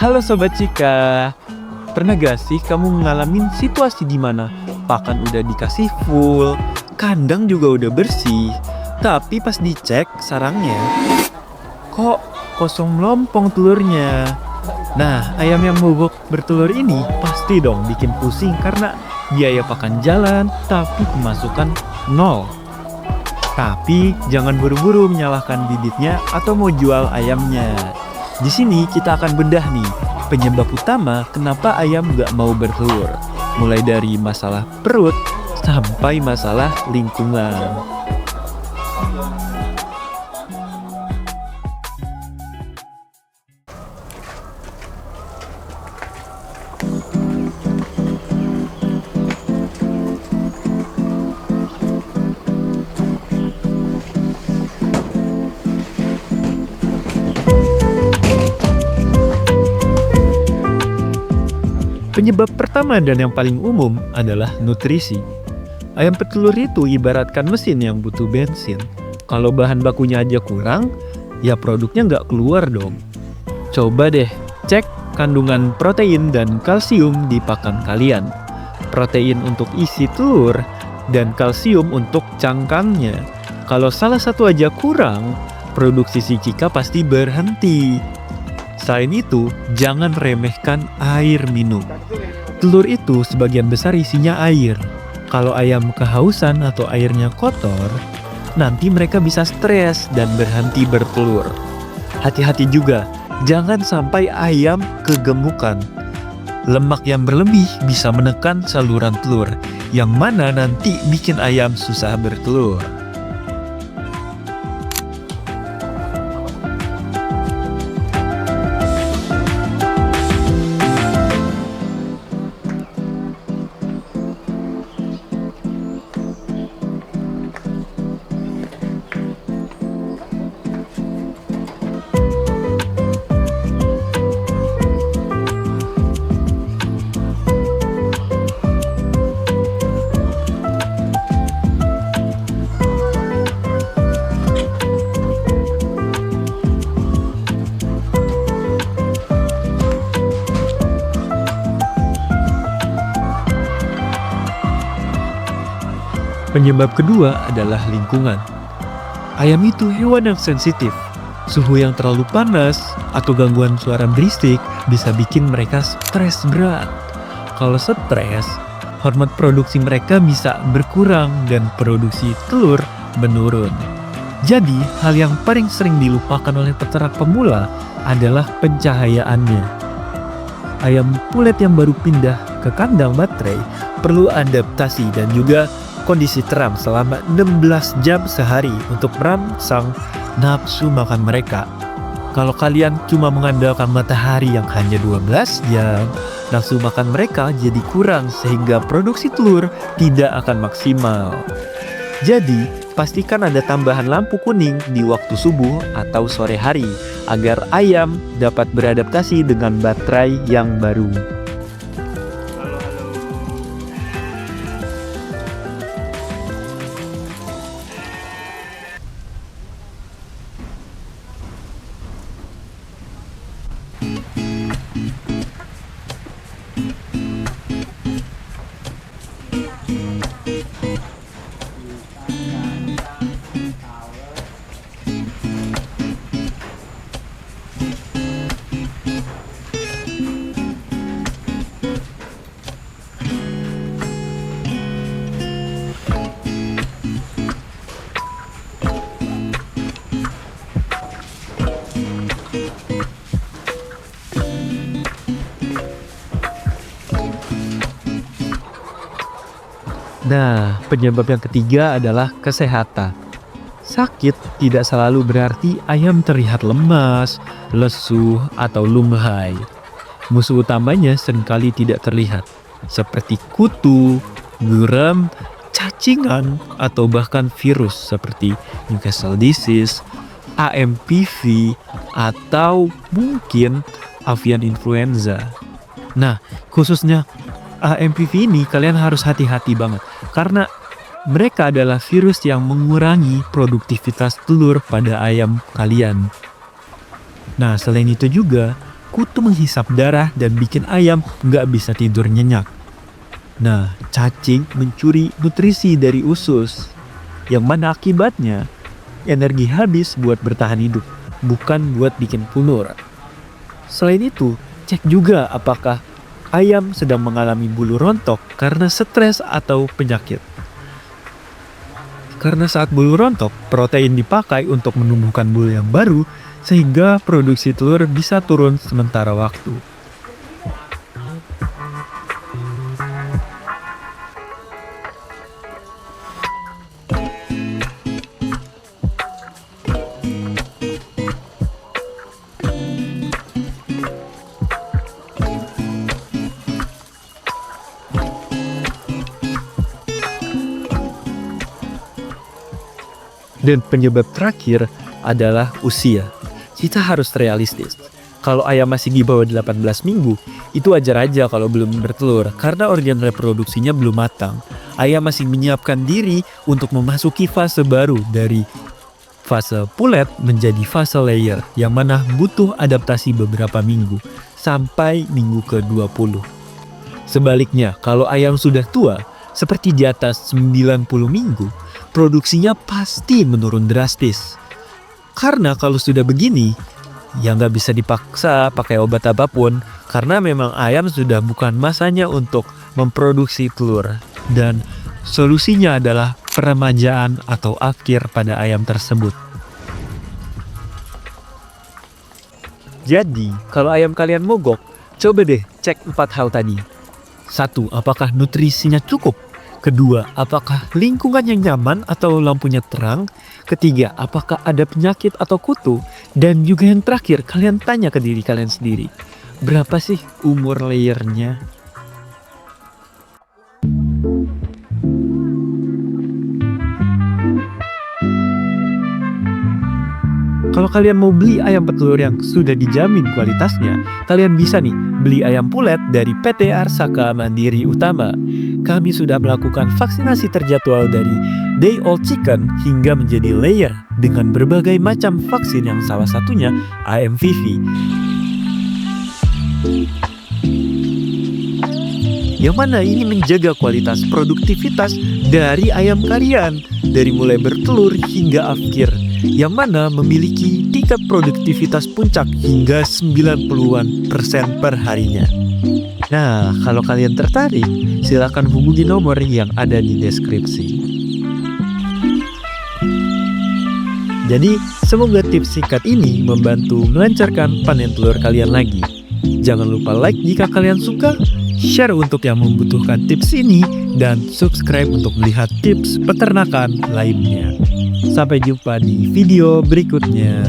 Halo Sobat Cika, pernah gak sih kamu ngalamin situasi di mana pakan udah dikasih full, kandang juga udah bersih, tapi pas dicek sarangnya, kok kosong melompong telurnya? Nah, ayam yang mogok bertelur ini pasti dong bikin pusing karena biaya pakan jalan, tapi pemasukan nol. Tapi jangan buru-buru menyalahkan bibitnya atau mau jual ayamnya. Di sini kita akan bedah nih penyebab utama kenapa ayam gak mau bertelur. Mulai dari masalah perut sampai masalah lingkungan. Penyebab pertama dan yang paling umum adalah nutrisi. Ayam petelur itu ibaratkan mesin yang butuh bensin. Kalau bahan bakunya aja kurang, ya produknya nggak keluar dong. Coba deh cek kandungan protein dan kalsium di pakan kalian. Protein untuk isi telur dan kalsium untuk cangkangnya. Kalau salah satu aja kurang, produksi si Cika pasti berhenti. Selain itu, jangan remehkan air minum. Telur itu sebagian besar isinya air. Kalau ayam kehausan atau airnya kotor, nanti mereka bisa stres dan berhenti bertelur. Hati-hati juga, jangan sampai ayam kegemukan. Lemak yang berlebih bisa menekan saluran telur, yang mana nanti bikin ayam susah bertelur. Penyebab kedua adalah lingkungan. Ayam itu hewan yang sensitif. Suhu yang terlalu panas atau gangguan suara berisik bisa bikin mereka stres berat. Kalau stres, hormon produksi mereka bisa berkurang dan produksi telur menurun. Jadi, hal yang paling sering dilupakan oleh peternak pemula adalah pencahayaannya. Ayam pulet yang baru pindah ke kandang baterai perlu adaptasi dan juga kondisi teram selama 16 jam sehari untuk merangsang nafsu makan mereka. Kalau kalian cuma mengandalkan matahari yang hanya 12 jam, nafsu makan mereka jadi kurang sehingga produksi telur tidak akan maksimal. Jadi, pastikan ada tambahan lampu kuning di waktu subuh atau sore hari agar ayam dapat beradaptasi dengan baterai yang baru. Nah, penyebab yang ketiga adalah kesehatan. Sakit tidak selalu berarti ayam terlihat lemas, lesu, atau lumai. Musuh utamanya seringkali tidak terlihat, seperti kutu, geram, cacingan, atau bahkan virus seperti Newcastle disease, AMPV, atau mungkin avian influenza. Nah, khususnya AMPV ini kalian harus hati-hati banget karena mereka adalah virus yang mengurangi produktivitas telur pada ayam kalian. Nah, selain itu juga kutu menghisap darah dan bikin ayam nggak bisa tidur nyenyak. Nah, cacing mencuri nutrisi dari usus, yang mana akibatnya energi habis buat bertahan hidup, bukan buat bikin punur. Selain itu, cek juga apakah ayam sedang mengalami bulu rontok karena stres atau penyakit. Karena saat bulu rontok, protein dipakai untuk menumbuhkan bulu yang baru sehingga produksi telur bisa turun sementara waktu. Dan penyebab terakhir adalah usia. Kita harus realistis. Kalau ayam masih di bawah 18 minggu, itu wajar aja kalau belum bertelur karena organ reproduksinya belum matang. Ayam masih menyiapkan diri untuk memasuki fase baru dari fase pulet menjadi fase layer yang mana butuh adaptasi beberapa minggu sampai minggu ke-20. Sebaliknya, kalau ayam sudah tua, seperti di atas 90 minggu, produksinya pasti menurun drastis. Karena kalau sudah begini, ya nggak bisa dipaksa pakai obat apapun, karena memang ayam sudah bukan masanya untuk memproduksi telur. Dan solusinya adalah peremajaan atau afkir pada ayam tersebut. Jadi, kalau ayam kalian mogok, coba deh cek 4 hal tadi. 1. Apakah nutrisinya cukup? Kedua, apakah lingkungan yang nyaman atau lampunya terang? Ketiga, apakah ada penyakit atau kutu? Dan juga yang terakhir, kalian tanya ke diri kalian sendiri, berapa sih umur layernya? Kalau kalian mau beli ayam petelur yang sudah dijamin kualitasnya, kalian bisa nih beli ayam pulet dari PT Arsaka Mandiri Utama. Kami sudah melakukan vaksinasi terjadwal dari day old chicken hingga menjadi layer dengan berbagai macam vaksin yang salah satunya AMVV. Yang mana ini menjaga kualitas produktivitas dari ayam kalian dari mulai bertelur hingga afkir, yang mana memiliki tingkat produktivitas puncak hingga 90% per harinya. Nah, kalau kalian tertarik, silakan hubungi nomor yang ada di deskripsi. Jadi, semoga tips singkat ini membantu melancarkan panen telur kalian lagi. Jangan lupa like jika kalian suka, share untuk yang membutuhkan tips ini, dan subscribe untuk melihat tips peternakan lainnya. Sampai jumpa di video berikutnya.